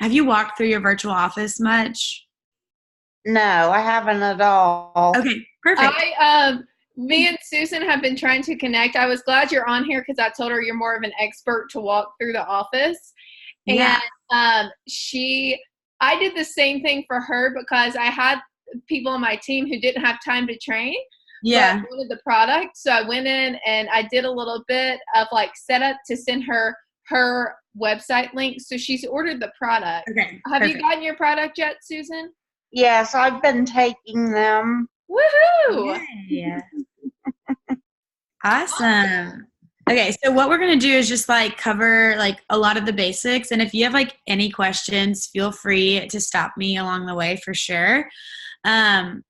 Have you walked through your virtual office much? No, I haven't at all. Okay, perfect. Me and Susan have been trying to connect. I was glad you're on here because I told her you're more of an expert to walk through the office. And Yeah. I did the same thing for her because I had people on my team who didn't have time to train, but Yeah. wanted the product. So I went in and I did a little bit of like setup to send her website link. So she's ordered the product. Okay, Have you perfect. gotten your product yet, Susan? Yes, I've been taking them. Woohoo! Yay. Awesome. Okay, so what we're going to do is just like cover like a lot of the basics. And if you have like any questions, feel free to stop me along the way for sure. Um,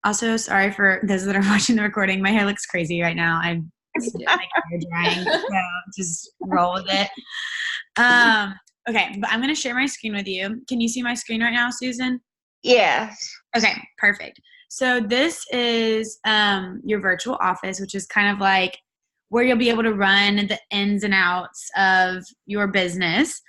Also, sorry for those that are watching the recording. My hair looks crazy right now. I'm still like hair drying, so just roll with it. Okay, but I'm going to share my screen with you. Can you see my screen right now, Susan? Yes. Okay, perfect. So this is your virtual office, which is kind of like where you'll be able to run the ins and outs of your business.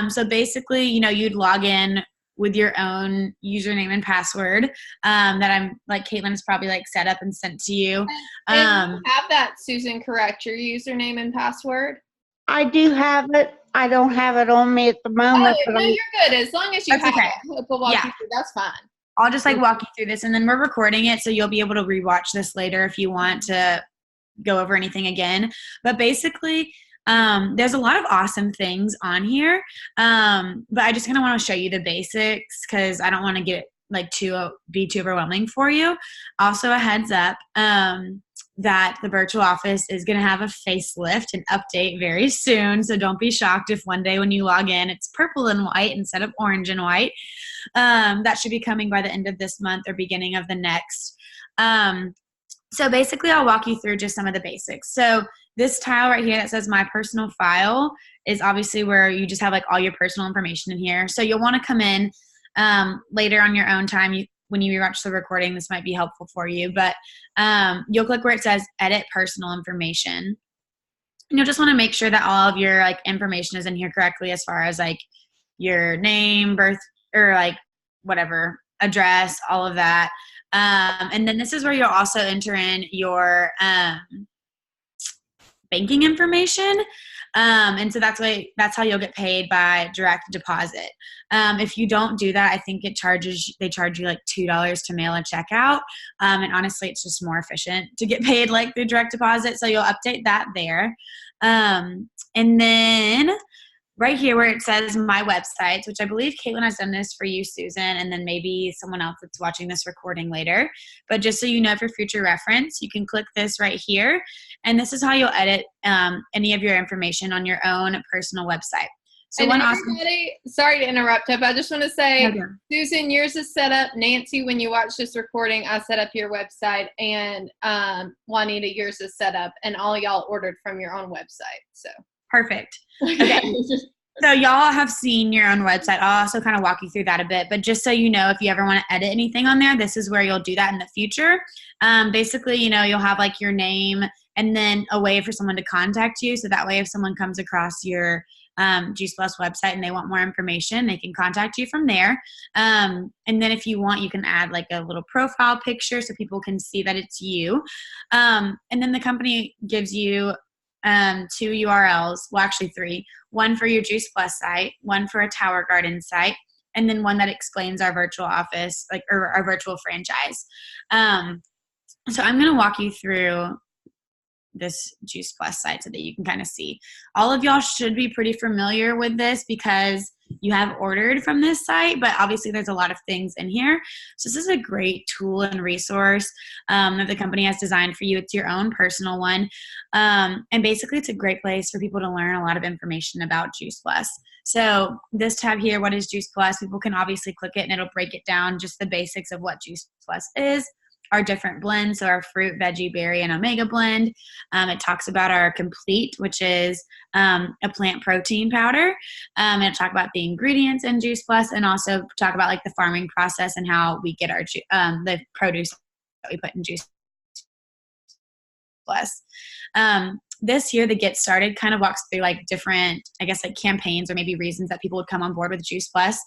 So basically, you'd log in with your own username and password that I'm like Caitlin's probably like set up and sent to you. And you have that, Susan, correct your username and password? I do have it. I don't have it on me at the moment. Oh, no, you're good. As long as you That's have okay. it, we'll walk you through. That's fine. I'll just like walk you through this, and then we're recording it, so you'll be able to rewatch this later if you want to go over anything again. But basically, there's a lot of awesome things on here, but I just kind of want to show you the basics because I don't want to get like be too overwhelming for you. Also, a heads up that the virtual office is going to have a facelift and update very soon. So don't be shocked if one day when you log in, it's purple and white instead of orange and white. That should be coming by the end of this month or beginning of the next. So basically, I'll walk you through just some of the basics. So this tile right here that says my personal file is obviously where you just have like all your personal information in here. So you'll want to come in later on your own time. When you rewatch the recording, this might be helpful for you. But you'll click where it says edit personal information. And you'll just want to make sure that all of your like information is in here correctly as far as like your name, birth, or like whatever, address, all of that. And then this is where you'll also enter in your banking information. And so that's how you'll get paid by direct deposit. If you don't do that, I think they charge you like $2 to mail a check out. And honestly, it's just more efficient to get paid like through direct deposit. So you'll update that there. And then right here where it says my websites, which I believe Caitlin has done this for you, Susan, and then maybe someone else that's watching this recording later. But just so you know for future reference, you can click this right here. And this is how you'll edit any of your information on your own personal website. So and everybody, sorry to interrupt, but I just want to say, Susan, yours is set up. Nancy, when you watch this recording, I set up your website. And Juanita, yours is set up. And all y'all ordered from your own website. So perfect. Okay. So y'all have seen your own website. I'll also kind of walk you through that a bit, but just so you know, if you ever want to edit anything on there, this is where you'll do that in the future. Basically, you'll have like your name and then a way for someone to contact you. So that way, if someone comes across your Juice Plus website and they want more information, they can contact you from there. And then if you want, you can add like a little profile picture so people can see that it's you. And then the company gives you 2 URLs, well actually 3, one for your Juice Plus site, one for a Tower Garden site, and then one that explains our virtual office, or our virtual franchise. So I'm going to walk you through this Juice Plus site so that you can kind of see. All of y'all should be pretty familiar with this because you have ordered from this site, but obviously there's a lot of things in here. So this is a great tool and resource that the company has designed for you. It's your own personal one. And basically it's a great place for people to learn a lot of information about Juice Plus. So this tab here, what is Juice Plus? People can obviously click it and it'll break it down, just the basics of what Juice Plus is. Our different blends, so our fruit, veggie, berry, and omega blend. It talks about our complete, which is a plant protein powder. It'll talk about the ingredients in Juice Plus, and also talk about like the farming process and how we get our the produce that we put in Juice Plus. this year, the Get Started kind of walks through like different, I guess, like campaigns or maybe reasons that people would come on board with Juice Plus.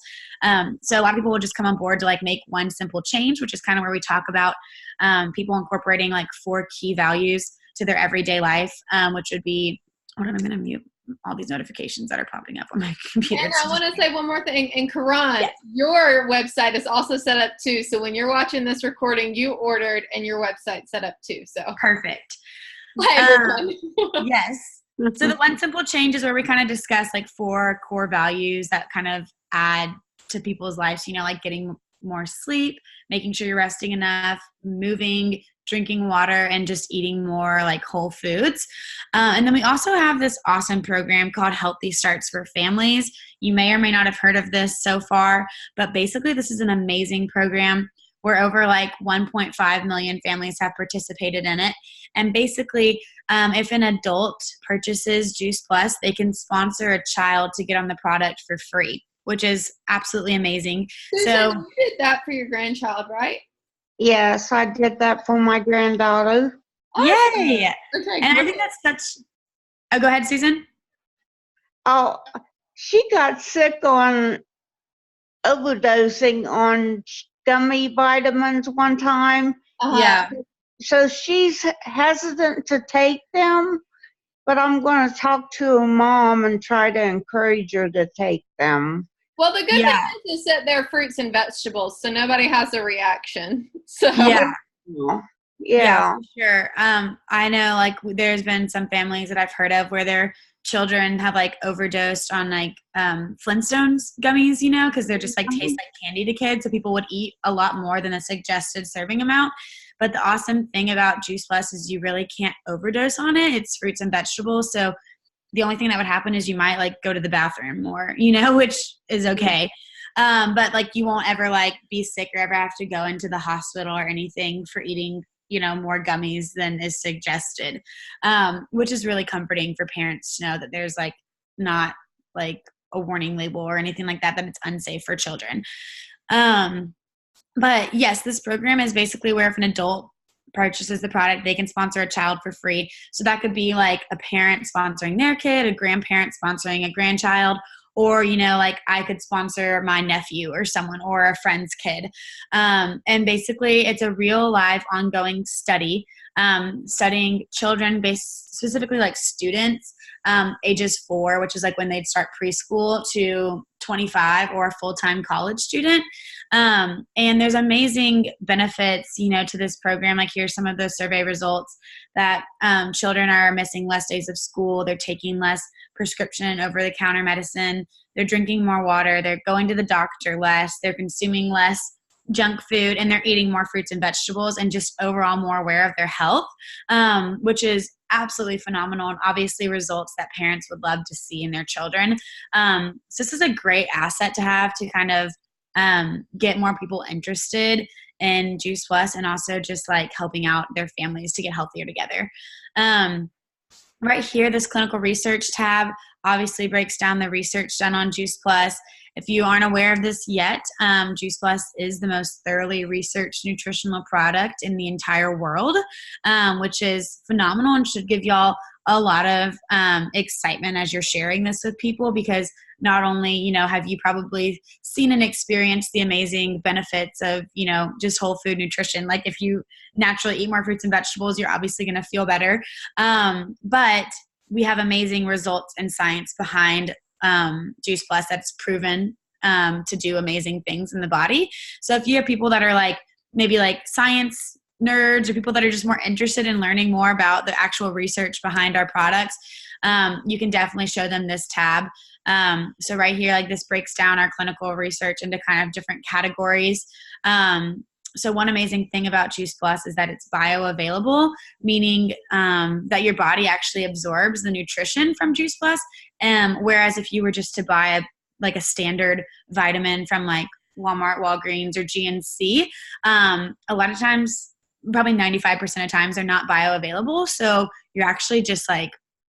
So a lot of people will just come on board to like make one simple change, which is kind of where we talk about people incorporating like 4 key values to their everyday life, which would be, hold on, I'm going to mute all these notifications that are popping up on my computer. And I want to say one more thing. And Karan, yes, your website is also set up too. So when you're watching this recording, you ordered and your website set up too. So perfect. Hi, yes. So the one simple change is where we kind of discuss like 4 core values that kind of add to people's lives, you know, like getting more sleep, making sure you're resting enough, moving, drinking water, and just eating more like whole foods. And then we also have this awesome program called Healthy Starts for Families. You may or may not have heard of this so far, but basically this is an amazing program where over like 1.5 million families have participated in it. And basically, if an adult purchases Juice Plus, they can sponsor a child to get on the product for free, which is absolutely amazing. Susan, you did that for your grandchild, right? Yes, I did that for my granddaughter. Awesome. Yay! Okay, and I think that's such. Oh, go ahead, Susan. Oh, she got sick on overdosing on gummy vitamins one time. Yeah. So she's hesitant to take them, but I'm going to talk to her mom and try to encourage her to take them. Well, the good thing is that they're fruits and vegetables, so nobody has a reaction. So yeah, for sure. I know like there's been some families that I've heard of where their children have like overdosed on like Flintstones gummies, you know, because they're just like taste like candy to kids. So people would eat a lot more than the suggested serving amount. But the awesome thing about Juice Plus is you really can't overdose on it. It's fruits and vegetables. So the only thing that would happen is you might like go to the bathroom more, you know, which is okay. But like you won't ever like be sick or ever have to go into the hospital or anything for eating, you know, more gummies than is suggested, which is really comforting for parents to know that there's like not like a warning label or anything like that, that it's unsafe for children. But yes, this program is basically where if an adult purchases the product, they can sponsor a child for free. So that could be like a parent sponsoring their kid, a grandparent sponsoring a grandchild, or, you know, like I could sponsor my nephew or someone or a friend's kid. And basically it's a real live ongoing study, studying children based specifically like students, ages 4, which is like when they'd start preschool, to 25 or a full-time college student. And there's amazing benefits, you know, to this program. Like here's some of those survey results that children are missing less days of school. They're taking less prescription over-the-counter medicine. They're drinking more water. They're going to the doctor less. They're consuming less junk food, and they're eating more fruits and vegetables and just overall more aware of their health, which is absolutely phenomenal and obviously results that parents would love to see in their children. So this is a great asset to have to kind of get more people interested in Juice Plus and also just like helping out their families to get healthier together. Right here, this clinical research tab obviously breaks down the research done on Juice Plus. If you aren't aware of this yet, Juice Plus is the most thoroughly researched nutritional product in the entire world, which is phenomenal and should give y'all a lot of excitement as you're sharing this with people, because not only, you know, have you probably seen and experienced the amazing benefits of, you know, just whole food nutrition. Like if you naturally eat more fruits and vegetables, you're obviously going to feel better. But we have amazing results and science behind Juice Plus that's proven to do amazing things in the body. So if you have people that are like maybe like science nerds or people that are just more interested in learning more about the actual research behind our products, you can definitely show them this tab. So right here, like this breaks down our clinical research into kind of different categories. So one amazing thing about Juice Plus is that it's bioavailable, meaning that your body actually absorbs the nutrition from Juice Plus. Whereas if you were just to buy a standard vitamin from like Walmart, Walgreens, or GNC, a lot of times, probably 95% of times, they're not bioavailable. So you're actually just like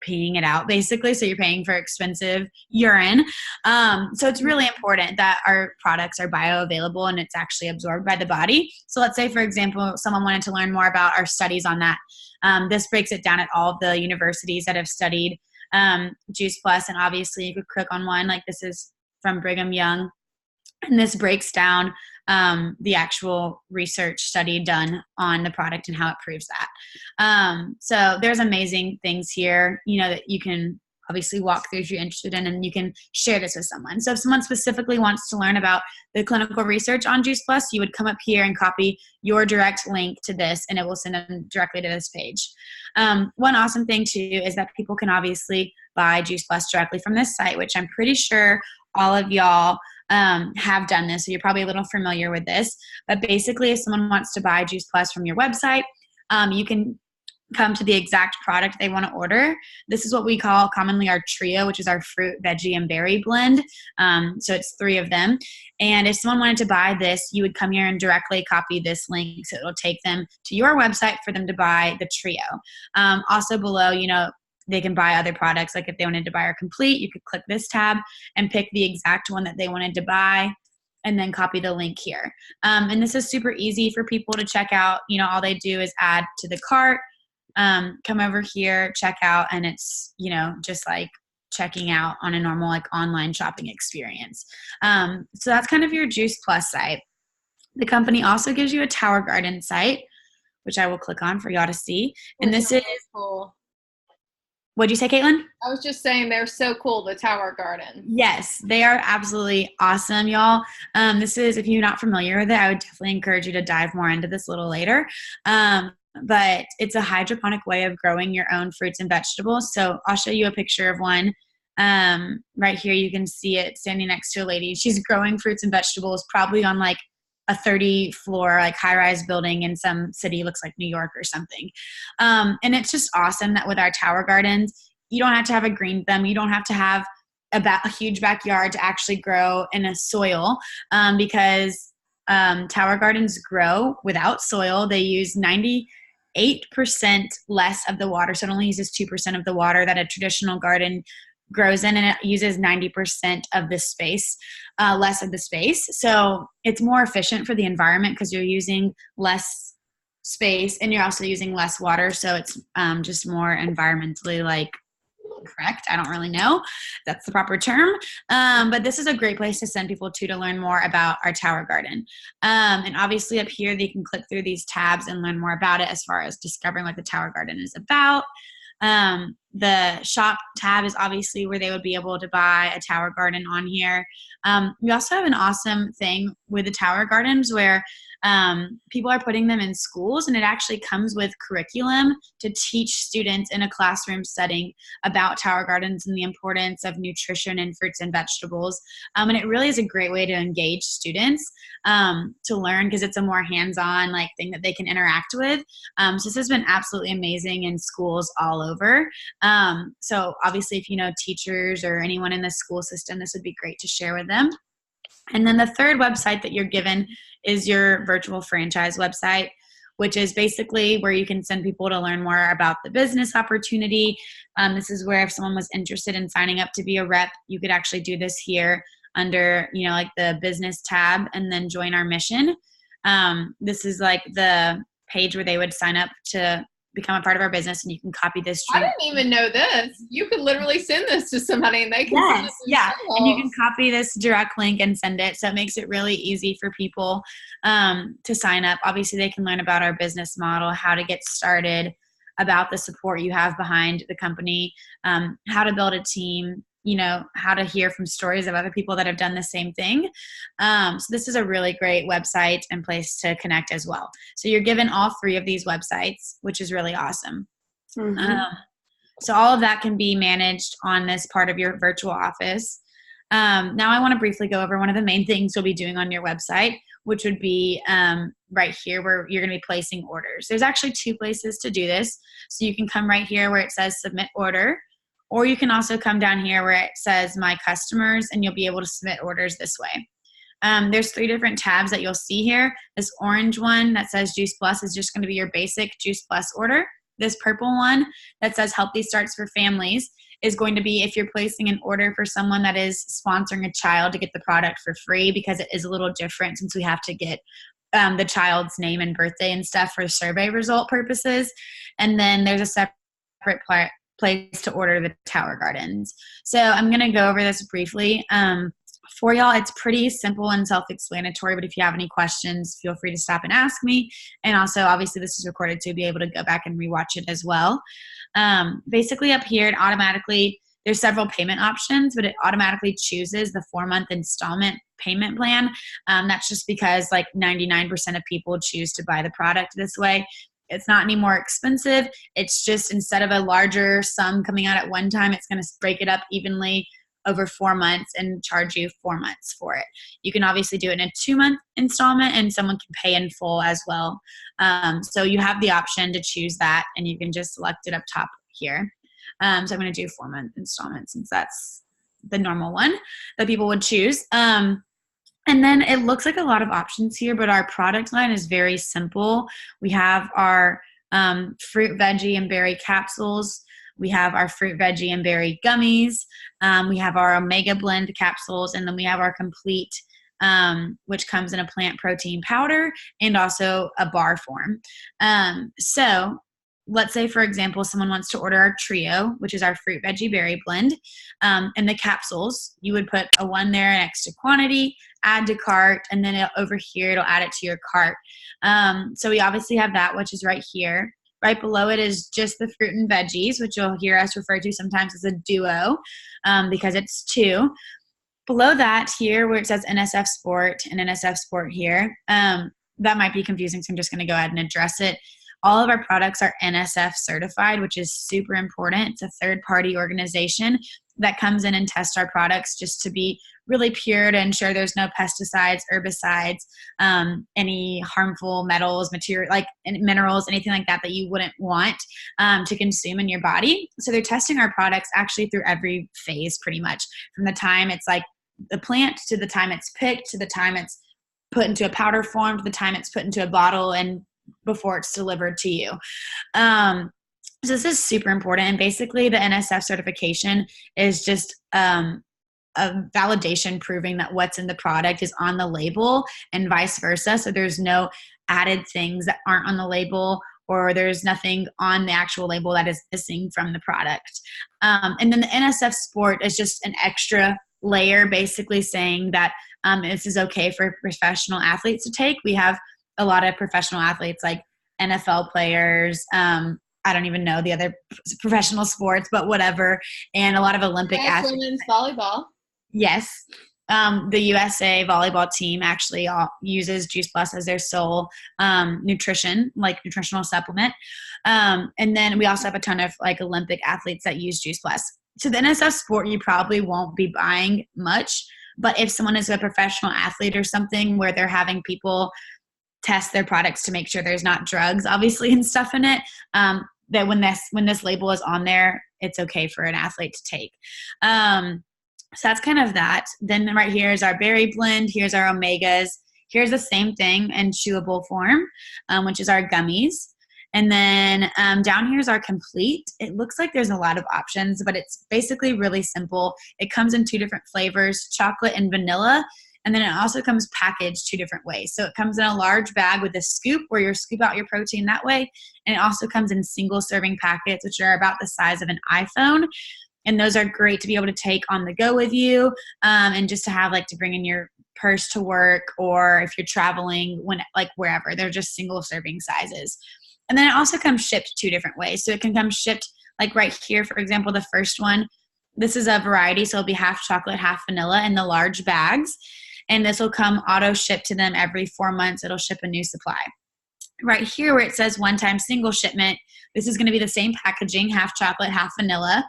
peeing it out basically. So you're paying for expensive urine. So it's really important that our products are bioavailable and it's actually absorbed by the body. So let's say, for example, someone wanted to learn more about our studies on that. This breaks it down at all of the universities that have studied Juice Plus. And obviously you could click on one, like this is from Brigham Young. And this breaks down the actual research study done on the product and how it proves that. So there's amazing things here, that you can obviously walk through if you're interested in, and you can share this with someone. So if someone specifically wants to learn about the clinical research on Juice Plus, you would come up here and copy your direct link to this, and it will send them directly to this page. One awesome thing too is that people can obviously buy Juice Plus directly from this site, which I'm pretty sure all of y'all have done this, so you're probably a little familiar with this. But basically, if someone wants to buy Juice Plus from your website, you can come to the exact product they want to order. This is what we call commonly our trio, which is our fruit, veggie, and berry blend. So it's 3 of them. And if someone wanted to buy this, you would come here and directly copy this link. So it'll take them to your website for them to buy the trio. Also below, they can buy other products. Like if they wanted to buy our complete, you could click this tab and pick the exact one that they wanted to buy and then copy the link here. And this is super easy for people to check out. All they do is add to the cart, come over here, check out, and it's, just like checking out on a normal like online shopping experience. So that's kind of your Juice Plus site. The company also gives you a Tower Garden site, which I will click on for y'all to see. And this is cool. What'd you say, Caitlin? I was just saying they're so cool, the Tower Garden. Yes, they are absolutely awesome, y'all. This is, if you're not familiar with it, I would definitely encourage you to dive more into this a little later. But it's a hydroponic way of growing your own fruits and vegetables. So I'll show you a picture of one. Right here, you can see it standing next to a lady. She's growing fruits and vegetables probably on like a 30-floor like high-rise building in some city, looks like New York or something. And it's just awesome that with our Tower Gardens, you don't have to have a green thumb. You don't have to have a huge backyard to actually grow in a soil, because Tower Gardens grow without soil. They use 98% less of the water, so it only uses 2% of the water that a traditional garden grows in, and it uses 90% of the space, less of the space. So it's more efficient for the environment because you're using less space and you're also using less water. So it's just more environmentally correct. I don't really know if that's the proper term. But this is a great place to send people to learn more about our Tower Garden. And obviously up here, they can click through these tabs and learn more about it as far as discovering what the Tower Garden is about. The shop tab is obviously where they would be able to buy a Tower Garden on here. We also have an awesome thing with the Tower Gardens where people are putting them in schools, and it actually comes with curriculum to teach students in a classroom setting about Tower Gardens and the importance of nutrition and fruits and vegetables. And it really is a great way to engage students to learn, because it's a more hands-on thing that they can interact with. So this has been absolutely amazing in schools all over. So obviously if you know teachers or anyone in the school system, this would be great to share with them. And then the third website that you're given is your virtual franchise website, which is basically where you can send people to learn more about the business opportunity. This is where if someone was interested in signing up to be a rep, you could actually do this here under, the business tab and then join our mission. This is the page where they would sign up to become a part of our business, and you can copy this. I didn't even know this. You could literally send this to somebody and they can send it themselves. And you can copy this direct link and send it. So it makes it really easy for people to sign up. Obviously, they can learn about our business model, how to get started, about the support you have behind the company, how to build a team, how to hear from stories of other people that have done the same thing. So this is a really great website and place to connect as well. So you're given all 3 of these websites, which is really awesome. Mm-hmm. So all of that can be managed on this part of your virtual office. Now I want to briefly go over one of the main things you'll be doing on your website, which would be right here where you're going to be placing orders. There's actually 2 places to do this. So you can come right here where it says submit order, or you can also come down here where it says My Customers, and you'll be able to submit orders this way. There's 3 different tabs that you'll see here. This orange one that says Juice Plus is just going to be your basic Juice Plus order. this purple one that says Healthy Starts for Families is going to be if you're placing an order for someone that is sponsoring a child to get the product for free, because it is a little different since we have to get the child's name and birthday and stuff for survey result purposes. And then there's a separate place to order the Tower Gardens. So I'm going to go over this briefly. For y'all, it's pretty simple and self-explanatory, but if you have any questions, feel free to stop and ask me. And also, obviously, this is recorded, so you'll be able to go back and rewatch it as well. Basically, up here, it automatically, there's several payment options, but it automatically chooses the 4-month installment payment plan. That's just because like 99% of people choose to buy the product this way. It's not any more expensive. It's just instead of a larger sum coming out at one time, it's going to break it up evenly over 4 months and charge you 4 months for it. You can obviously do it in a 2-month installment, and someone can pay in full as well. So you have the option to choose that, and you can just select it up top here. So I'm going to do 4-month installment since that's the normal one that people would choose. And then it looks like a lot of options here, but our product line is very simple. We have our fruit, veggie, and berry capsules. We have our fruit, veggie, and berry gummies. We have our Omega Blend capsules, and then we have our complete, which comes in a plant protein powder and also a bar form. So let's say, for example, someone wants to order our trio, which is our fruit, veggie, berry blend. And the capsules, you would put a 1 there, an extra quantity, add to cart, and then over here, it'll add it to your cart. So we obviously have that, which is right here. Right below it is just the fruit and veggies, which you'll hear us refer to sometimes as a duo because it's 2. Below that here where it says NSF Sport and NSF Sport here, that might be confusing, so I'm just going to go ahead and address it. All of our products are NSF certified, which is super important. It's a third-party organization that comes in and tests our products just to be really pure, to ensure there's no pesticides, herbicides, any harmful metals, minerals, anything like that you wouldn't want to consume in your body. So they're testing our products actually through every phase pretty much, from the time it's like the plant to the time it's picked to the time it's put into a powder form to the time it's put into a bottle and before it's delivered to you. So this is super important. And basically the NSF certification is just a validation proving that what's in the product is on the label and vice versa. So there's no added things that aren't on the label, or there's nothing on the actual label that is missing from the product. And then the NSF Sport is just an extra layer basically saying that this is okay for professional athletes to take. We have a lot of professional athletes like NFL players, I don't even know the other professional sports, but whatever, and a lot of Olympic athletes. Women's volleyball. Yes. The USA volleyball team actually uses Juice Plus as their sole nutritional supplement. And then we also have a ton of like Olympic athletes that use Juice Plus. So the NSF Sport, you probably won't be buying much, but if someone is a professional athlete or something where they're having people test their products to make sure there's not drugs obviously and stuff in it, that when this label is on there, it's okay for an athlete to take. So that's kind of that. Then right here is our berry blend. Here's our omegas. Here's the same thing in chewable form, which is our gummies. And then down here is our complete. It looks like there's a lot of options, but it's basically really simple. It comes in 2 different flavors, chocolate and vanilla. And then it also comes packaged 2 different ways. So it comes in a large bag with a scoop where you scoop out your protein that way. And it also comes in single serving packets, which are about the size of an iPhone. And those are great to be able to take on the go with you, and just to have to bring in your purse to work, or if you're traveling wherever. They're just single serving sizes. And then it also comes shipped 2 different ways. So it can come shipped right here, for example, the first one. This is a variety, so it'll be half chocolate, half vanilla in the large bags. And this will come auto ship to them every 4 months. It'll ship a new supply. Right here where it says one-time single shipment, this is going to be the same packaging, half chocolate, half vanilla,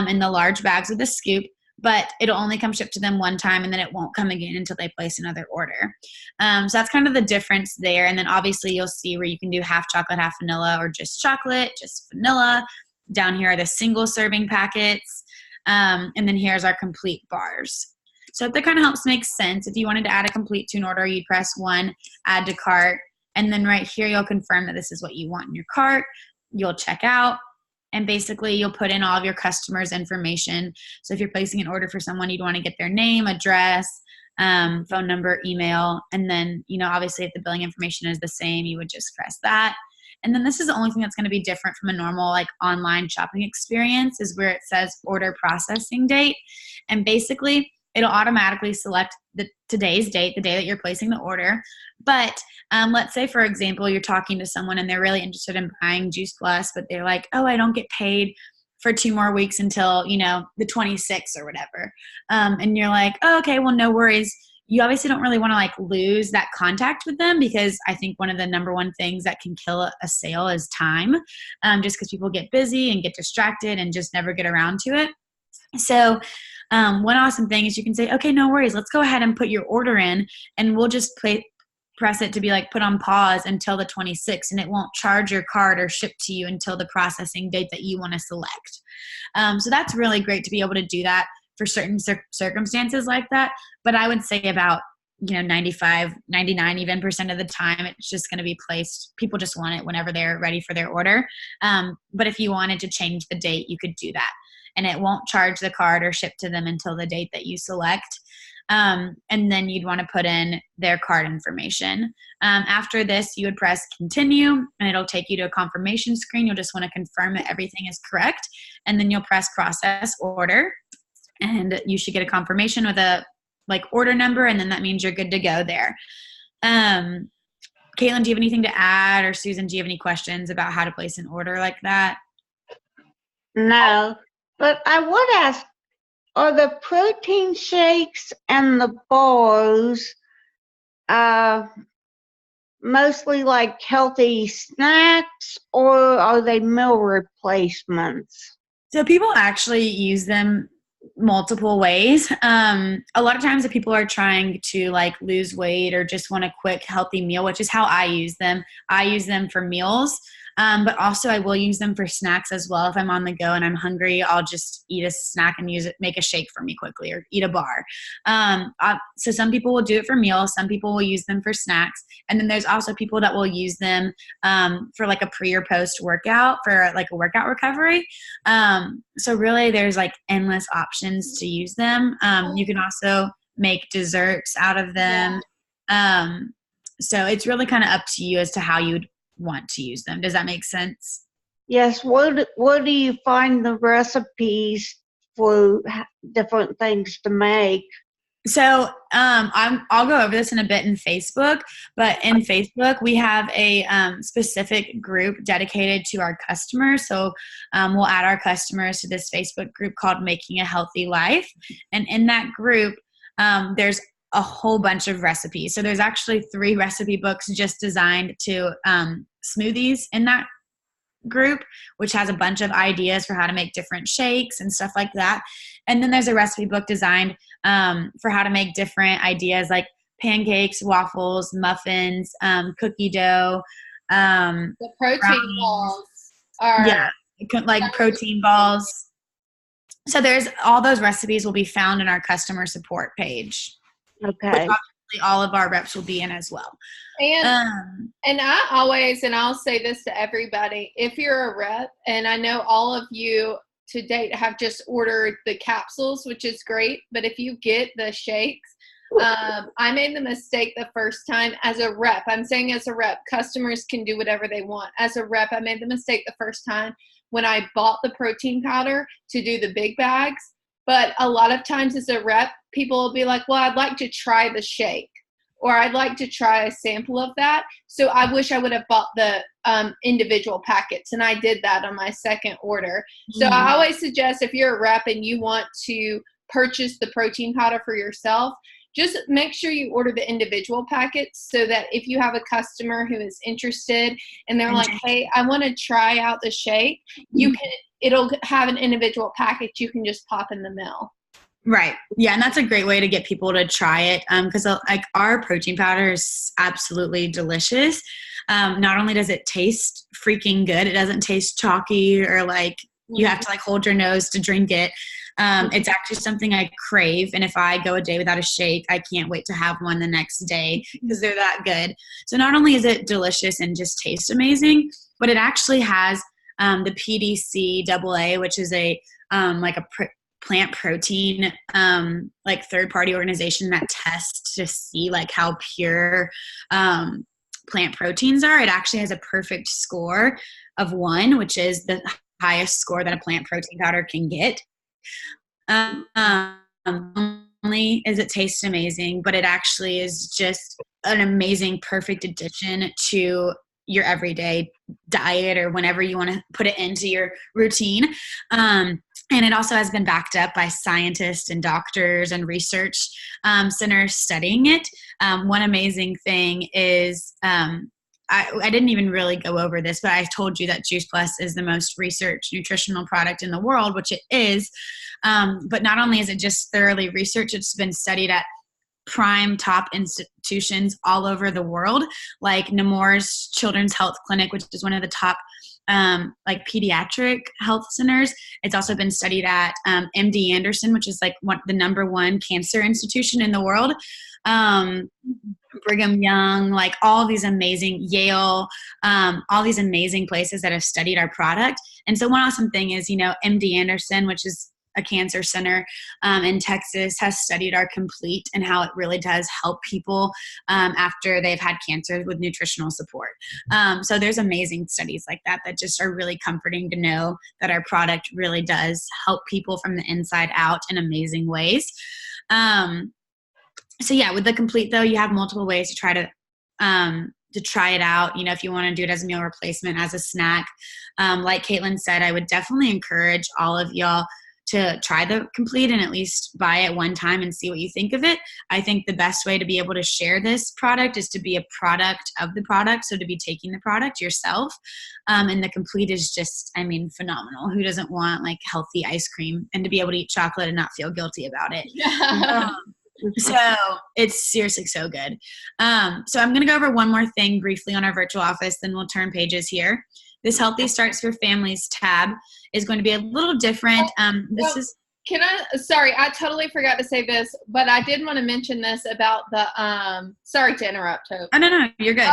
in the large bags with a scoop, but it'll only come shipped to them one time, and then it won't come again until they place another order. So that's kind of the difference there. And then obviously you'll see where you can do half chocolate, half vanilla, or just chocolate, just vanilla. Down here are the single serving packets. And then here's our complete bars. So if that kind of helps make sense, if you wanted to add a complete to an order, you'd press 1, add to cart. And then right here, you'll confirm that this is what you want in your cart. you'll check out, and basically you'll put in all of your customers' information. So if you're placing an order for someone, you'd want to get their name, address, phone number, email, and then, obviously if the billing information is the same, you would just press that. And then this is the only thing that's going to be different from a normal like online shopping experience is where it says order processing date. And basically it'll automatically select today's date, the day that you're placing the order. But let's say, for example, you're talking to someone and they're really interested in buying Juice Plus, but they're like, oh, I don't get paid for 2 more weeks until, the 26th or whatever. And you're like, oh, okay, well, no worries. You obviously don't really want to like lose that contact with them, because I think one of the number one things that can kill a sale is time, just because people get busy and get distracted and just never get around to it. So one awesome thing is you can say, okay, no worries. Let's go ahead and put your order in, and we'll just press it to be like put on pause until the 26th, and it won't charge your card or ship to you until the processing date that you want to select. So that's really great to be able to do that for certain circumstances like that. But I would say about 95, 99 even % of the time, it's just going to be placed. People just want it whenever they're ready for their order. But if you wanted to change the date, you could do that, and it won't charge the card or ship to them until the date that you select. And then you'd want to put in their card information. After this, you would press continue, and it'll take you to a confirmation screen. You'll just want to confirm that everything is correct, and then you'll press process order, and you should get a confirmation with a order number, and then that means you're good to go there. Caitlin, do you have anything to add, or Susan, do you have any questions about how to place an order like that? No, but I would ask, are the protein shakes and the bars mostly like healthy snacks, or are they meal replacements? So people actually use them multiple ways. A lot of times if people are trying to lose weight or just want a quick healthy meal, which is how I use them for meals. But also I will use them for snacks as well. If I'm on the go and I'm hungry, I'll just eat a snack and make a shake for me quickly, or eat a bar. So some people will do it for meals. Some people will use them for snacks. And then there's also people that will use them for a pre or post workout, for a workout recovery. So really there's endless options to use them. You can also make desserts out of them. So it's really kind of up to you as to how you'd want to use them. Does that make sense? Yes. Where do you find the recipes for different things to make? So I'll go over this in a bit in Facebook, but in Facebook we have a specific group dedicated to our customers. So we'll add our customers to this Facebook group called Making a Healthy Life. And in that group, there's a whole bunch of recipes. So there's actually 3 recipe books just designed to smoothies in that group, which has a bunch of ideas for how to make different shakes and stuff like that. And then there's a recipe book designed for how to make different ideas like pancakes, waffles, muffins, cookie dough. The protein brownies. balls are protein balls. So there's all those recipes will be found in our customer support page. Okay. Which obviously all of our reps will be in as well. And I always, and I'll say this to everybody, if you're a rep, and I know all of you to date have just ordered the capsules, which is great, but if you get the shakes, I made the mistake the first time as a rep. I'm saying as a rep, customers can do whatever they want. As a rep, I made the mistake the first time when I bought the protein powder to do the big bags. But a lot of times as a rep, people will be like, well, I'd like to try the shake, or I'd like to try a sample of that. So I wish I would have bought the individual packets, and I did that on my second order. So I always suggest if you're a rep and you want to purchase the protein powder for yourself, just make sure you order the individual packets, so that if you have a customer who is interested and they're like, hey, I want to try out the shake, it'll have an individual package you can just pop in the mail. Right. Yeah. And that's a great way to get people to try it. Because our protein powder is absolutely delicious. Not only does it taste freaking good, it doesn't taste chalky or you have to hold your nose to drink it. It's actually something I crave. And if I go a day without a shake, I can't wait to have one the next day because they're that good. So not only is it delicious and just tastes amazing, but it actually has the PDCAA, which is a plant protein like third-party organization that tests to see like how pure plant proteins are. It actually has a perfect score of 1, which is the highest score that a plant protein powder can get. Only is it tastes amazing, but it actually is just an amazing, perfect addition to your everyday diet or whenever you want to put it into your routine. And it also has been backed up by scientists and doctors and research centers studying it. One amazing thing is I didn't even really go over this, but I told you that Juice Plus is the most researched nutritional product in the world, which it is. But not only is it just thoroughly researched, it's been studied at prime top institutions all over the world, like Nemours Children's Health Clinic, which is one of the top like pediatric health centers. It's also been studied at MD Anderson, which is like the #1 cancer institution in the world. Brigham Young, like all these amazing Yale, all these amazing places that have studied our product. And so one awesome thing is, MD Anderson, which is a cancer center in Texas, has studied our Complete and how it really does help people after they've had cancer with nutritional support. So there's amazing studies like that just are really comforting to know that our product really does help people from the inside out in amazing ways. So yeah, with the Complete though, you have multiple ways to try it out. If you want to do it as a meal replacement, as a snack, like Caitlin said, I would definitely encourage all of y'all to try the Complete and at least buy it one time and see what you think of it. I think the best way to be able to share this product is to be a product of the product. So to be taking the product yourself. And the Complete is just, phenomenal. Who doesn't want like healthy ice cream and to be able to eat chocolate and not feel guilty about it? So it's seriously so good. So I'm going to go over one more thing briefly on our virtual office, then we'll turn pages here. This Healthy Starts for Families tab is going to be a little different. Sorry, I totally forgot to say this, but I did want to mention this about the, sorry to interrupt, Hope. Oh, no, you're good.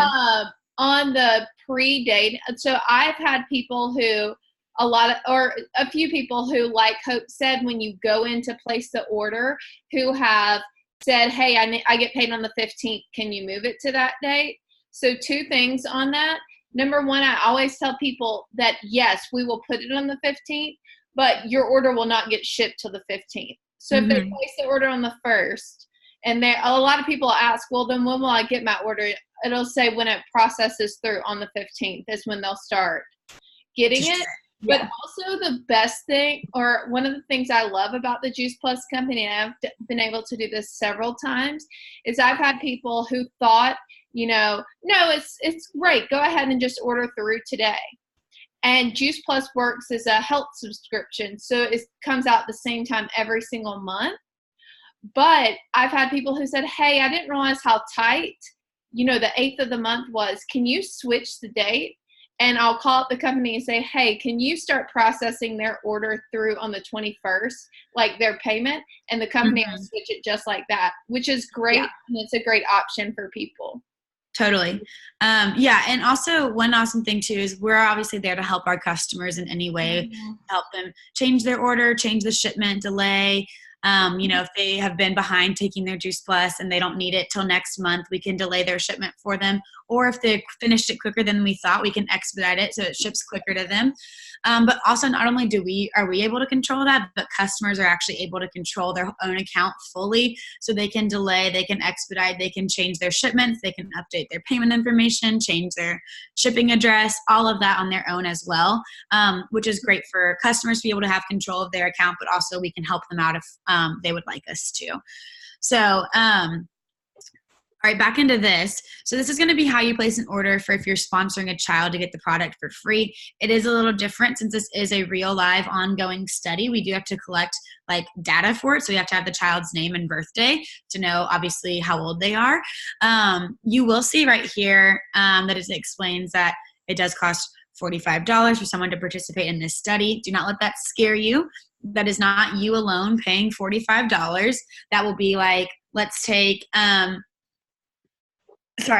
On the pre-date. So I've had people who, a few people who, like Hope said, when you go in to place the order, who have said, hey, I get paid on the 15th. Can you move it to that date? So 2 things on that. Number 1, I always tell people that, yes, we will put it on the 15th, but your order will not get shipped till the 15th. So if they place the order on the 1st, and a lot of people ask, well, then when will I get my order? It'll say when it processes through on the 15th is when they'll start getting it. Yeah. But also the best thing, or one of the things I love about the Juice Plus company, and I've been able to do this several times, is I've had people who thought, no, it's great. Go ahead and just order through today. And Juice Plus works as a health subscription. So it comes out the same time every single month. But I've had people who said, hey, I didn't realize how tight, the 8th of the month was. Can you switch the date? And I'll call up the company and say, hey, can you start processing their order through on the 21st, like their payment? And the company will switch it just like that, which is great. Yeah. And it's a great option for people. Totally. And also one awesome thing too is we're obviously there to help our customers in any way, help them change their order, change the shipment, delay. If they have been behind taking their Juice Plus and they don't need it till next month, we can delay their shipment for them. Or if they finished it quicker than we thought, we can expedite it so it ships quicker to them. But also not only are we able to control that, but customers are actually able to control their own account fully. So they can delay, they can expedite, they can change their shipments, they can update their payment information, change their shipping address, all of that on their own as well, which is great for customers to be able to have control of their account, but also we can help them out if they would like us to. So, all right, back into this. So this is going to be how you place an order for if you're sponsoring a child to get the product for free. It is a little different since this is a real live ongoing study. We do have to collect like data for it. So you have to have the child's name and birthday to know obviously how old they are. You will see right here that it explains that it does cost $45 for someone to participate in this study. Do not let that scare you. That is not you alone paying $45. That will be like, let's take, sorry,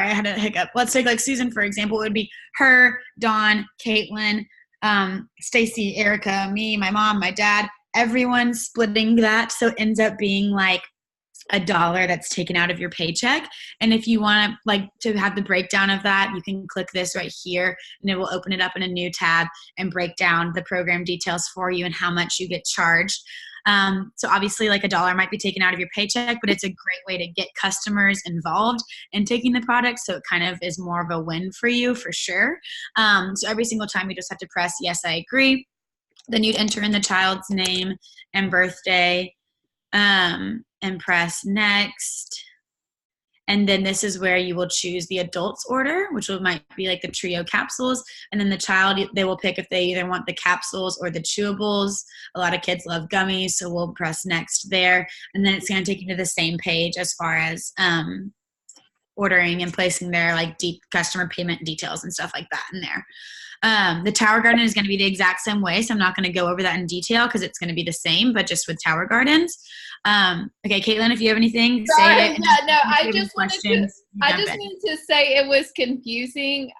I had a hiccup. Let's take like Susan, for example. It would be her, Dawn, Caitlin, Stacy, Erica, me, my mom, my dad, everyone splitting that. So it ends up being like $1 that's taken out of your paycheck. And if you want to have the breakdown of that, you can click this right here and it will open it up in a new tab and break down the program details for you and how much you get charged. So obviously like $1 might be taken out of your paycheck, but it's a great way to get customers involved in taking the product. So it kind of is more of a win for you for sure. So every single time you just have to press, yes, I agree. Then you'd enter in the child's name and birthday, and press next. And then this is where you will choose the adult's order, which might be like the trio capsules. And then the child, they will pick if they either want the capsules or the chewables. A lot of kids love gummies, so we'll press next there. And then it's going to take you to the same page as far as ordering and placing their like deep customer payment details and stuff like that in there. The Tower Garden is going to be the exact same way, so I'm not going to go over that in detail because it's going to be the same, but just with Tower Gardens. Okay, Caitlin, if you have anything, say it. Yeah, no, I just wanted to say it was confusing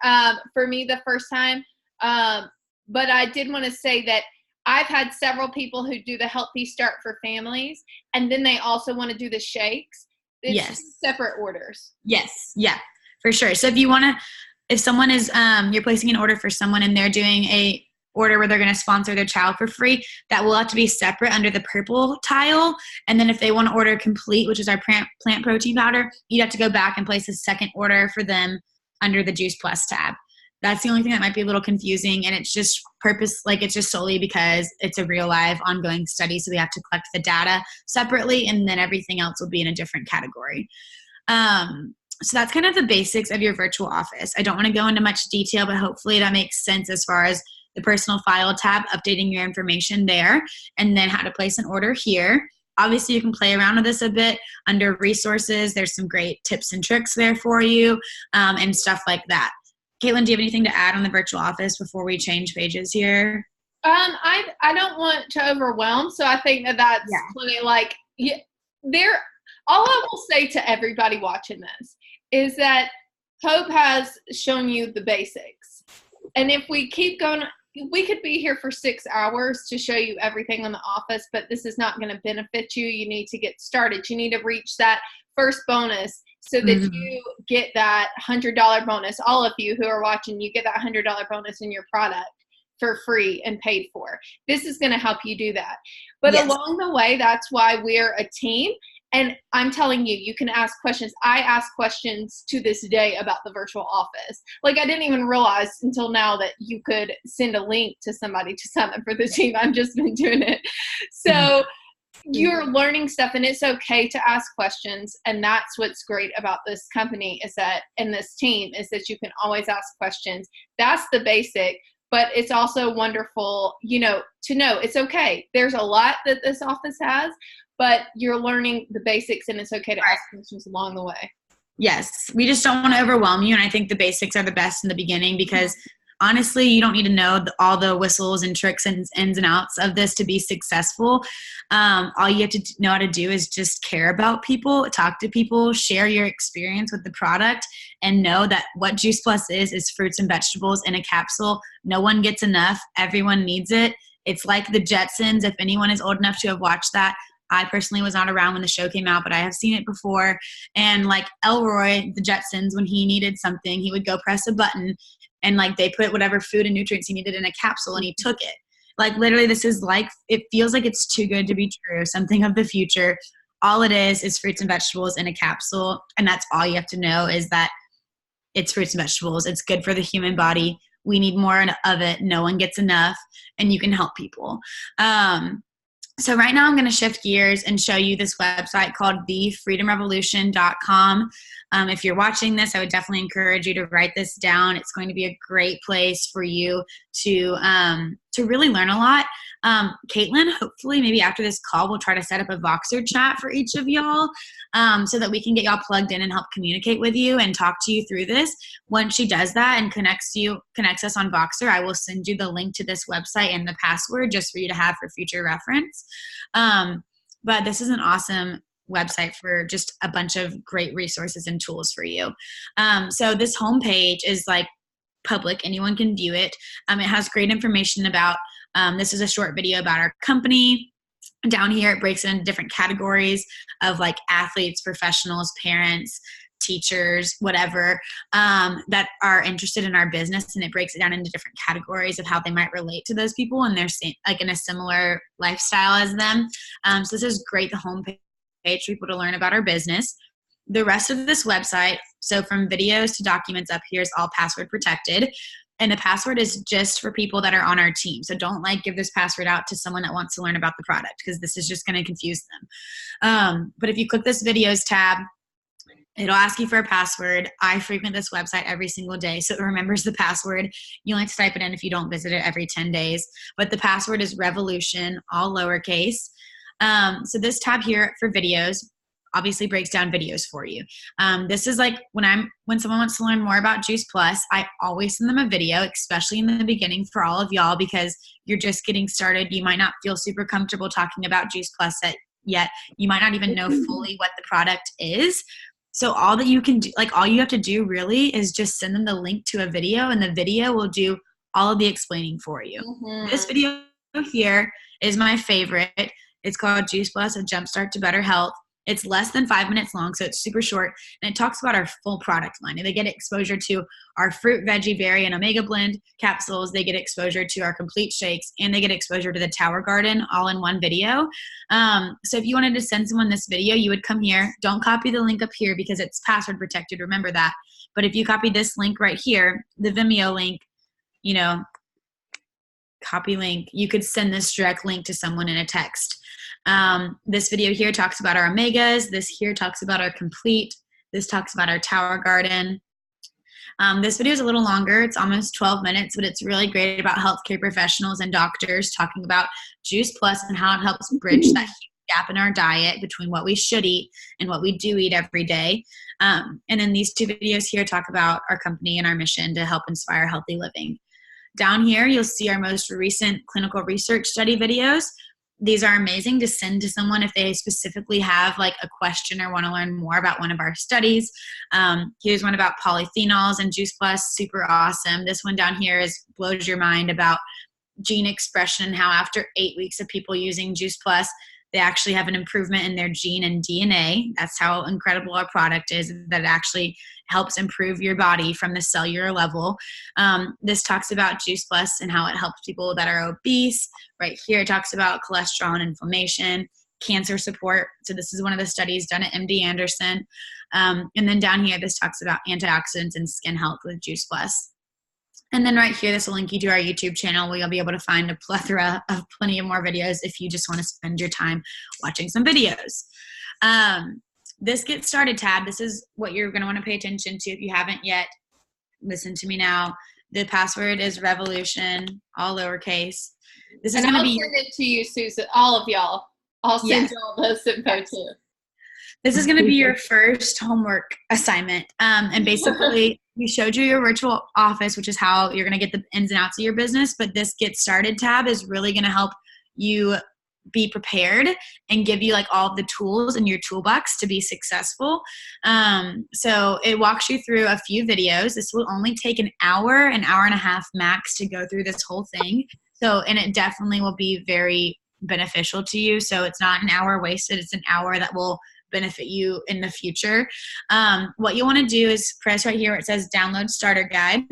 for me the first time, but I did want to say that I've had several people who do the Healthy Start for families, and then they also want to do the shakes. It's yes. Separate orders. Yes, yeah, for sure. So if someone is, you're placing an order for someone and they're doing a order where they're going to sponsor their child for free, that will have to be separate under the purple tile. And then if they want to order complete, which is our plant protein powder, you'd have to go back and place a second order for them under the Juice Plus tab. That's the only thing that might be a little confusing. And it's just it's just solely because it's a real live ongoing study. So we have to collect the data separately and then everything else will be in a different category. So that's kind of the basics of your virtual office. I don't want to go into much detail, but hopefully that makes sense as far as the personal file tab, updating your information there, and then how to place an order here. Obviously, you can play around with this a bit. Under resources, there's some great tips and tricks there for you and stuff like that. Caitlin, do you have anything to add on the virtual office before we change pages here? I don't want to overwhelm, so I think that's plenty. All I will say to everybody watching this is that Hope has shown you the basics. And if we keep going, we could be here for 6 hours to show you everything on the office, but this is not going to benefit you. You need to get started. You need to reach that first bonus so that you get that $100 bonus. All of you who are watching, you get that $100 bonus in your product for free and paid for. This is going to help you do that. But along the way, that's why we're a team. And I'm telling you, you can ask questions. I ask questions to this day about the virtual office. I didn't even realize until now that you could send a link to somebody to sign up for the team. I've just been doing it. So you're learning stuff, and it's okay to ask questions. And that's what's great about this company and this team is that you can always ask questions. That's the basic. But it's also wonderful, to know it's okay. There's a lot that this office has, but you're learning the basics, and it's okay to ask questions along the way. Yes. We just don't want to overwhelm you. And I think the basics are the best in the beginning because honestly, you don't need to know all the whistles and tricks and ins and outs of this to be successful. All you have to know how to do is just care about people, talk to people, share your experience with the product, and know that what Juice Plus is fruits and vegetables in a capsule. No one gets enough. Everyone needs it. It's like the Jetsons. If anyone is old enough to have watched that, I personally was not around when the show came out, but I have seen it before. And like Elroy, the Jetsons, when he needed something, he would go press a button and they put whatever food and nutrients he needed in a capsule and he took it. Literally, this is it feels like it's too good to be true, something of the future. All it is fruits and vegetables in a capsule. And that's all you have to know is that it's fruits and vegetables. It's good for the human body. We need more of it. No one gets enough, and you can help people. So right now I'm going to shift gears and show you this website called thefreedomrevolution.com. If you're watching this, I would definitely encourage you to write this down. It's going to be a great place for you to really learn a lot. Caitlin, hopefully maybe after this call, we'll try to set up a Voxer chat for each of y'all so that we can get y'all plugged in and help communicate with you and talk to you through this. Once she does that and connects us on Voxer, I will send you the link to this website and the password just for you to have for future reference. But this is an awesome website for just a bunch of great resources and tools for you. So this homepage is public. Anyone can view it. It has great information about, this is a short video about our company. Down here, it breaks it into different categories of like athletes, professionals, parents, teachers, whatever, that are interested in our business, and it breaks it down into different categories of how they might relate to those people and they're like in a similar lifestyle as them. So this is great, the homepage for people to learn about our business. The rest of this website, so from videos to documents up here, is all password protected. And the password is just for people that are on our team. So don't like give this password out to someone that wants to learn about the product, because this is just going to confuse them. But if you click this videos tab, it'll ask you for a password. I frequent this website every single day, so it remembers the password. You only have to type it in if you don't visit it every 10 days. But the password is Revolution, all lowercase. So this tab here for videos obviously breaks down videos for you. This is like when someone wants to learn more about Juice Plus, I always send them a video, especially in the beginning for all of y'all, because you're just getting started. You might not feel super comfortable talking about Juice Plus yet. You might not even know fully what the product is. So all that you can do, like all you have to do really is just send them the link to a video, and the video will do all of the explaining for you. Mm-hmm. This video here is my favorite. It's called Juice Plus, a Jumpstart to Better Health. It's less than 5 minutes long, so it's super short, and it talks about our full product line. They get exposure to our fruit, veggie, berry, and omega blend capsules. They get exposure to our complete shakes, and they get exposure to the Tower Garden all in one video. So if you wanted to send someone this video, you would come here. Don't copy the link up here because it's password protected. Remember that. But if you copy this link right here, the Vimeo link, copy link, you could send this direct link to someone in a text. This video here talks about our omegas. This here talks about our complete. This talks about our Tower Garden. This video is a little longer. It's almost 12 minutes, but it's really great about healthcare professionals and doctors talking about Juice Plus and how it helps bridge that gap in our diet between what we should eat and what we do eat every day. And then these two videos here talk about our company and our mission to help inspire healthy living. Down here, you'll see our most recent clinical research study videos. These are amazing to send to someone if they specifically have like a question or want to learn more about one of our studies. Here's one about polyphenols and Juice Plus, super awesome. This one down here blows your mind about gene expression, how after 8 weeks of people using Juice Plus, they actually have an improvement in their gene and DNA. That's how incredible our product is, that it actually helps improve your body from the cellular level. This talks about Juice Plus and how it helps people that are obese. Right here it talks about cholesterol and inflammation, cancer support. So this is one of the studies done at MD Anderson. And then down here, this talks about antioxidants and skin health with Juice Plus. And then right here, this will link you to our YouTube channel where you'll be able to find a plethora of plenty of more videos if you just want to spend your time watching some videos. This Get Started tab, this is what you're going to want to pay attention to if you haven't yet. Listen to me now. The password is Revolution, all lowercase. This is going to be. I'll send it to you, Susan. All of y'all. I'll send you all those info too. This is going to be your first homework assignment. And basically, we showed you your virtual office, which is how you're going to get the ins and outs of your business. But this Get Started tab is really going to help you be prepared and give you like all of the tools in your toolbox to be successful. So it walks you through a few videos. This will only take an hour and a half max to go through this whole thing. And it definitely will be very beneficial to you. So it's not an hour wasted. It's an hour that will benefit you in the future. What you want to do is press right here where it says download starter guide,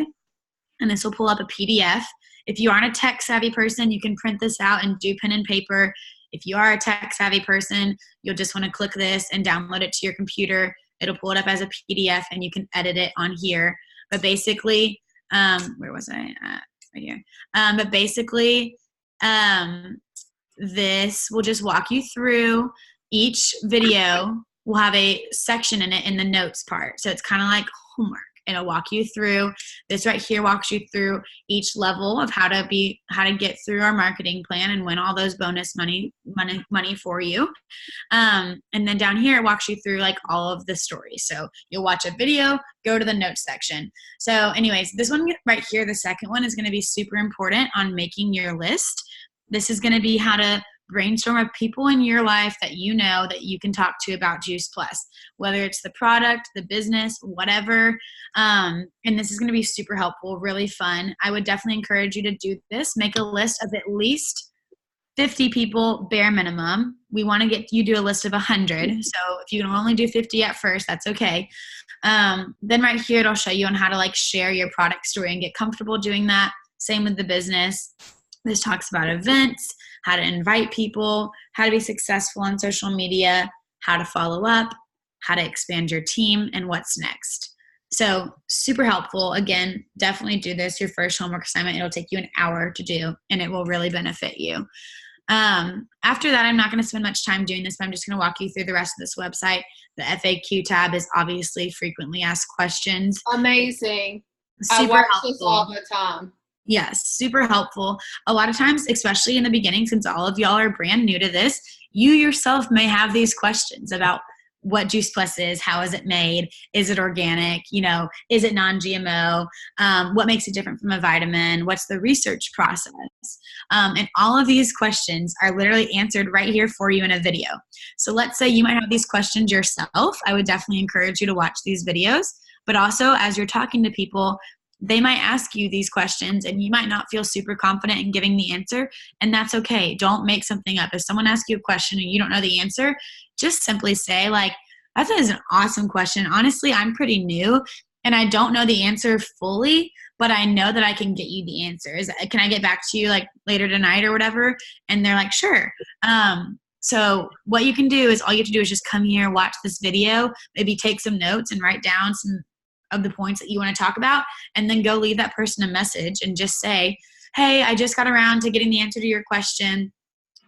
and this will pull up a PDF. If you aren't a tech savvy person, you can print this out and do pen and paper. If you are a tech savvy person, you'll just want to click this and download it to your computer. It'll pull it up as a PDF and you can edit it on here. But basically, where was I at? Right here. But basically, this will just walk you through. Each video will have a section in it in the notes part. So it's kind of like homework. It'll walk you through. This right here walks you through each level of how to get through our marketing plan and win all those bonus money for you. And then down here, it walks you through like all of the stories. So you'll watch a video, go to the notes section. So anyways, this one right here, the second one, is going to be super important on making your list. This is going to be how to brainstorm of people in your life that you know that you can talk to about Juice Plus, whether it's the product, the business, whatever. And this is going to be super helpful, really fun. I would definitely encourage you to do this. Make a list of at least 50 people, bare minimum. We want to get you do a list of 100. So if you can only do 50 at first, that's okay. Then right here, it'll show you on how to like share your product story and get comfortable doing that. Same with the business. This talks about events, how to invite people, how to be successful on social media, how to follow up, how to expand your team, and what's next. So super helpful. Again, definitely do this, your first homework assignment. It'll take you an hour to do, and it will really benefit you. After that, I'm not going to spend much time doing this, but I'm just going to walk you through the rest of this website. The FAQ tab is obviously frequently asked questions. Amazing. Super I watch helpful. this all the time. Yes, super helpful. A lot of times, especially in the beginning, since all of y'all are brand new to this, you yourself may have these questions about what Juice Plus is, how is it made, is it organic, is it non-GMO, what makes it different from a vitamin, what's the research process, and all of these questions are literally answered right here for you in a video. So let's say you might have these questions yourself. I would definitely encourage you to watch these videos, but also as you're talking to people, they might ask you these questions and you might not feel super confident in giving the answer, and that's okay. Don't make something up. If someone asks you a question and you don't know the answer, just simply say like, that is an awesome question. Honestly, I'm pretty new and I don't know the answer fully, but I know that I can get you the answers. Can I get back to you like later tonight or whatever? And they're like, sure. So what you can do is all you have to do is just come here, watch this video, maybe take some notes and write down some of the points that you want to talk about, and then go leave that person a message and just say, hey, I just got around to getting the answer to your question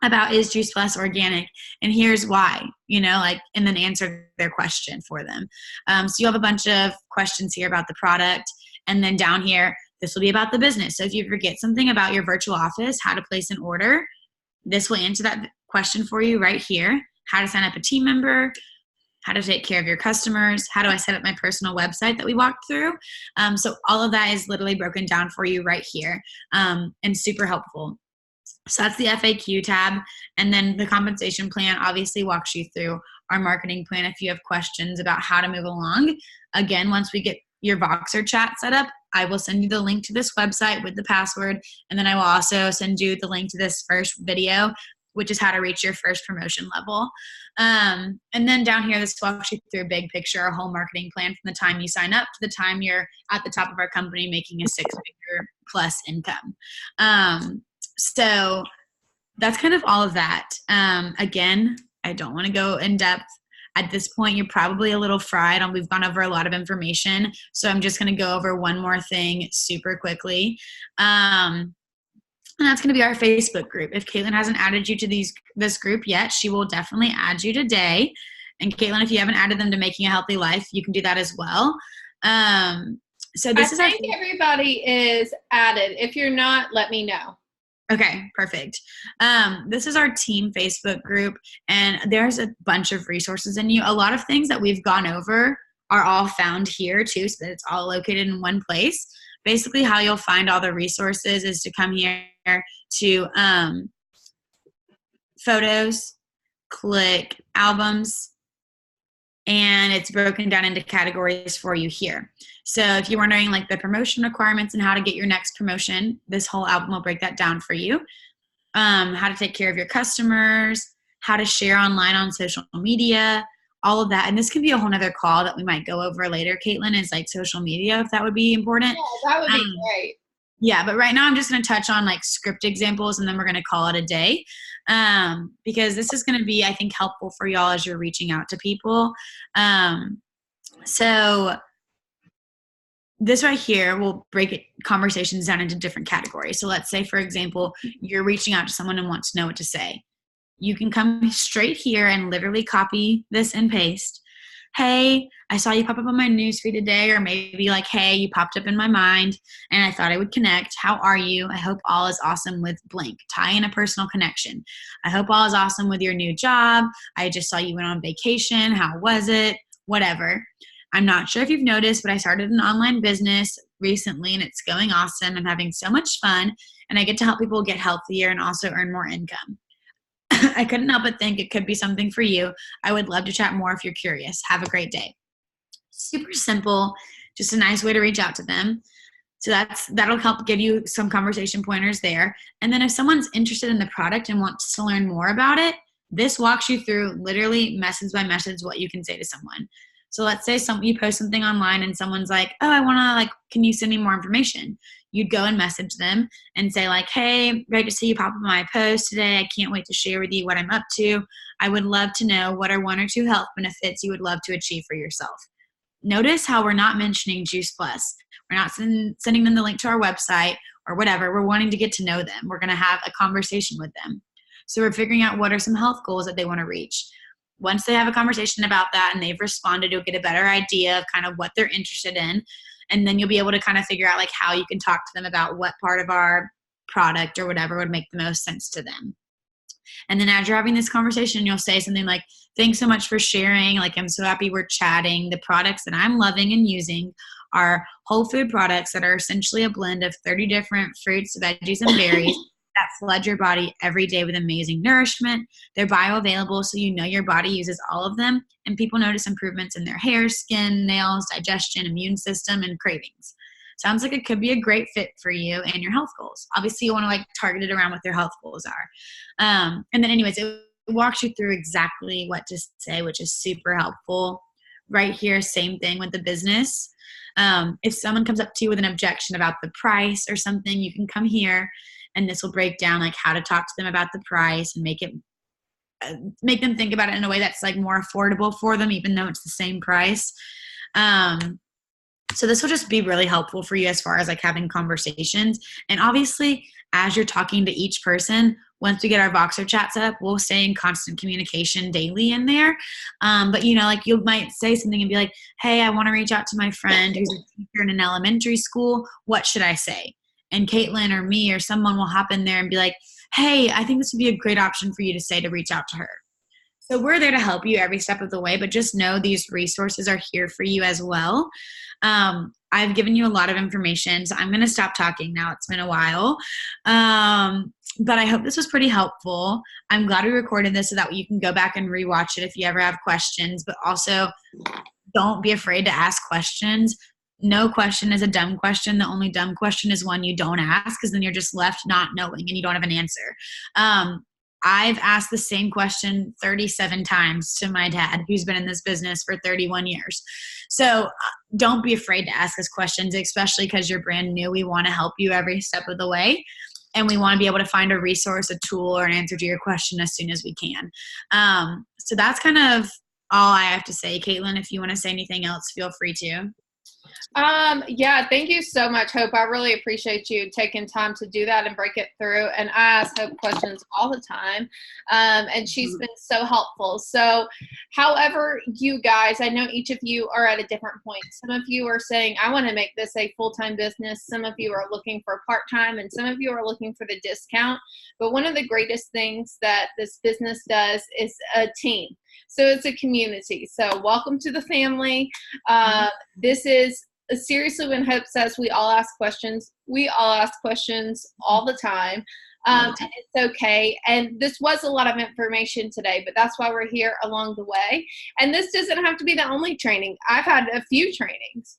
about is Juice Plus organic, and here's why, and then answer their question for them. So you have a bunch of questions here about the product, and then down here, this will be about the business. So if you forget something about your virtual office, how to place an order, this will answer that question for you right here. How to sign up a team member, how to take care of your customers, how do I set up my personal website that we walked through. So all of that is literally broken down for you right here, and super helpful. So that's the FAQ tab. And then the compensation plan obviously walks you through our marketing plan if you have questions about how to move along. Again, once we get your Voxer chat set up, I will send you the link to this website with the password. And then I will also send you the link to this first video, which is how to reach your first promotion level. And then down here, this walks you through a big picture, a whole marketing plan from the time you sign up to the time you're at the top of our company making a 6-figure plus income. So that's kind of all of that. Again, I don't want to go in depth. At this point, you're probably a little fried on, we've gone over a lot of information. So I'm just going to go over one more thing super quickly. And that's going to be our Facebook group. If Caitlin hasn't added you to this group yet, she will definitely add you today. And Caitlin, if you haven't added them to Making a Healthy Life, you can do that as well. So this is, I think everybody is added. If you're not, let me know. Okay, perfect. This is our team Facebook group, and there's a bunch of resources in you. A lot of things that we've gone over are all found here too, so that it's all located in one place. Basically, how you'll find all the resources is to come here to photos, click albums, and it's broken down into categories for you here. So if you're wondering like the promotion requirements and how to get your next promotion, this whole album will break that down for you. How to take care of your customers, how to share online on social media, all of that. And this could be a whole nother call that we might go over later, Caitlin, is like social media, if that would be important. Yeah, that would be great. Yeah, but right now I'm just going to touch on like script examples, and then we're going to call it a day, because this is going to be, I think, helpful for y'all as you're reaching out to people. So this right here will break conversations down into different categories. So let's say, for example, you're reaching out to someone and want to know what to say. You can come straight here and literally copy this and paste. Hey, I saw you pop up on my newsfeed today, or maybe like, hey, you popped up in my mind and I thought I would connect. How are you? I hope all is awesome with blank. Tie in a personal connection. I hope all is awesome with your new job. I just saw you went on vacation. How was it? Whatever. I'm not sure if you've noticed, but I started an online business recently and it's going awesome. I'm having so much fun and I get to help people get healthier and also earn more income. I couldn't help but think it could be something for you. I would love to chat more if you're curious. Have a great day. Super simple, just a nice way to reach out to them. So that'll help give you some conversation pointers there. And then if someone's interested in the product and wants to learn more about it, this walks you through literally message by message what you can say to someone. So let's say you post something online and someone's like, oh, I want to can you send me more information? You'd go and message them and say hey, great to see you pop up my post today. I can't wait to share with you what I'm up to. I would love to know what are 1 or 2 health benefits you would love to achieve for yourself. Notice how we're not mentioning Juice Plus. We're not sending them the link to our website or whatever. We're wanting to get to know them. We're going to have a conversation with them. So we're figuring out what are some health goals that they want to reach. Once they have a conversation about that and they've responded, you'll get a better idea of kind of what they're interested in. And then you'll be able to kind of figure out how you can talk to them about what part of our product or whatever would make the most sense to them. And then as you're having this conversation, you'll say something like, thanks so much for sharing. I'm so happy we're chatting. The products that I'm loving and using are whole food products that are essentially a blend of 30 different fruits, veggies, and berries that flood your body every day with amazing nourishment. They're bioavailable, so you know your body uses all of them, and people notice improvements in their hair, skin, nails, digestion, immune system, and cravings. Sounds like it could be a great fit for you and your health goals. Obviously, you want to target it around what their health goals are. And then anyways, it walks you through exactly what to say, which is super helpful. Right here, same thing with the business. If someone comes up to you with an objection about the price or something, you can come here and this will break down how to talk to them about the price and make them think about it in a way that's more affordable for them, even though it's the same price. So this will just be really helpful for you as far as having conversations. And obviously, as you're talking to each person, once we get our Voxer chat set up, we'll stay in constant communication daily in there. But you might say something and be like, hey, I want to reach out to my friend who's a teacher in an elementary school. What should I say? And Caitlin or me or someone will hop in there and be like, hey, I think this would be a great option for you to say to reach out to her. So we're there to help you every step of the way, but just know these resources are here for you as well. I've given you a lot of information, so I'm going to stop talking now. It's been a while. But I hope this was pretty helpful. I'm glad we recorded this so that you can go back and rewatch it if you ever have questions, but also don't be afraid to ask questions. No question is a dumb question. The only dumb question is one you don't ask, because then you're just left not knowing and you don't have an answer. I've asked the same question 37 times to my dad, who's been in this business for 31 years. So don't be afraid to ask us questions, especially because you're brand new. We want to help you every step of the way. And we want to be able to find a resource, a tool, or an answer to your question as soon as we can. So that's kind of all I have to say. Caitlin, if you want to say anything else, feel free to. Yeah, thank you so much, Hope. I really appreciate you taking time to do that and break it through. And I ask Hope questions all the time. And she's been so helpful. So however, you guys, I know each of you are at a different point. Some of you are saying, I want to make this a full-time business. Some of you are looking for part-time, and some of you are looking for the discount. But one of the greatest things that this business does is a team. So it's a community. So welcome to the family. This is seriously, when Hope says we all ask questions, we all ask questions all the time. And it's okay. And this was a lot of information today, but that's why we're here along the way. And this doesn't have to be the only training. I've had a few trainings.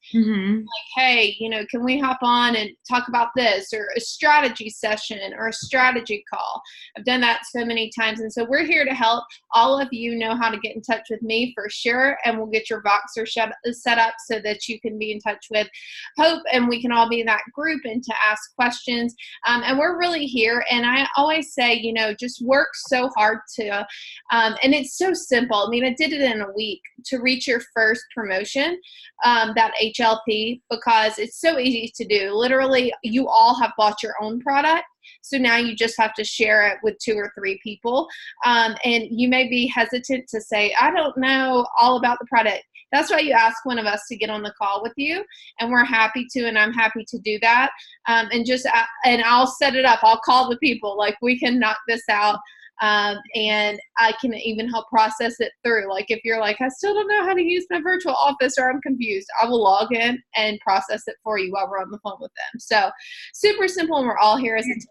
Hey, can we hop on and talk about this, or a strategy session or a strategy call? I've done that so many times. And so we're here to help. All of you know how to get in touch with me for sure. And we'll get your Voxer set up so that you can be in touch with Hope, and we can all be in that group and to ask questions. And we're really here. And I always say, just work so hard to, and it's so simple. I mean, I did it in a week to reach your first promotion, that HLP, because it's so easy to do. Literally, you all have bought your own product. So now you just have to share it with 2 or 3 people. And you may be hesitant to say, I don't know all about the product. That's why you ask one of us to get on the call with you, and we're happy to, and I'm happy to do that. And I'll set it up. I'll call the people, we can knock this out. And I can even help process it through. If you're I still don't know how to use my virtual office, or I'm confused, I will log in and process it for you while we're on the phone with them. So super simple, and we're all here as a team.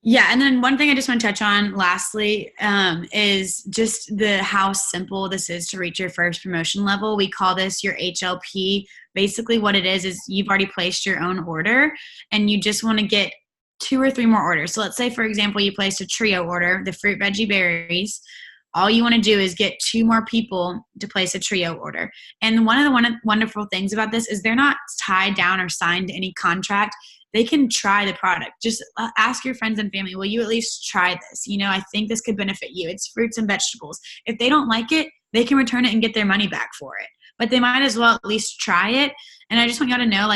Yeah, and then one thing I just want to touch on lastly is just how simple this is to reach your first promotion level. We call this your HLP. Basically what it is you've already placed your own order and you just want to get 2 or 3 more orders. So let's say, for example, you placed a trio order, the fruit, veggie, berries. All you want to do is get 2 more people to place a trio order. And one of the wonderful things about this is they're not tied down or signed to any contract. They can try the product. Just ask your friends and family, will you at least try this? I think this could benefit you. It's fruits and vegetables. If they don't like it, they can return it and get their money back for it. But they might as well at least try it. And I just want y'all to know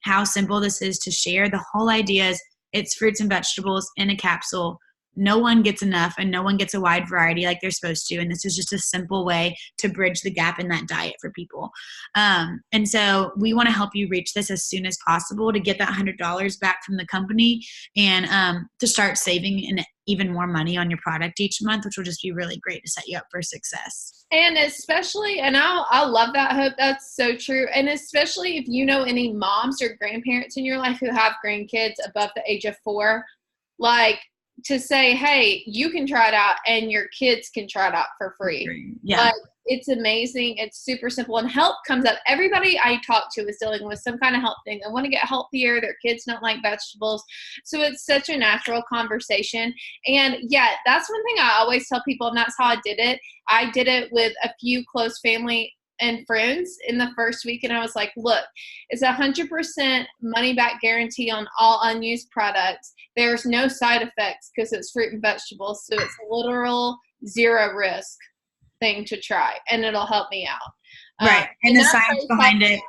how simple this is to share. The whole idea is it's fruits and vegetables in a capsule. No one gets enough and no one gets a wide variety like they're supposed to. And this is just a simple way to bridge the gap in that diet for people. And so we want to help you reach this as soon as possible to get that $100 back from the company and to start saving even more money on your product each month, which will just be really great to set you up for success. And especially, and I love that, Hope. That's so true. And especially if you know any moms or grandparents in your life who have grandkids above the age of 4, to say, hey, you can try it out and your kids can try it out for free. Yeah. It's amazing. It's super simple and help comes up. Everybody I talk to is dealing with some kind of health thing. They want to get healthier. Their kids don't like vegetables. So it's such a natural conversation. And yeah, that's one thing I always tell people, and that's how I did it. I did it with a few close family and friends in the first week. And I was like, look, it's 100% money back guarantee on all unused products. There's no side effects because it's fruit and vegetables. So it's a literal 0 risk thing to try and it'll help me out. Right. And the science behind it.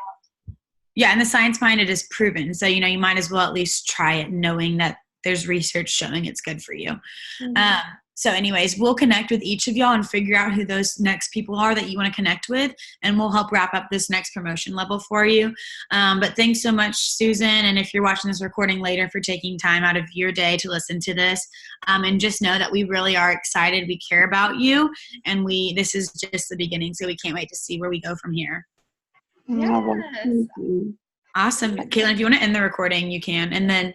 Yeah. And the science behind it is proven. So, you might as well at least try it knowing that there's research showing it's good for you. Mm-hmm. So anyways, we'll connect with each of y'all and figure out who those next people are that you want to connect with, and we'll help wrap up this next promotion level for you. But thanks so much, Susan, and if you're watching this recording later, for taking time out of your day to listen to this. And just know that we really are excited. We care about you, and this is just the beginning, so we can't wait to see where we go from here. Yes. Awesome. Caitlin, if you want to end the recording, you can. And then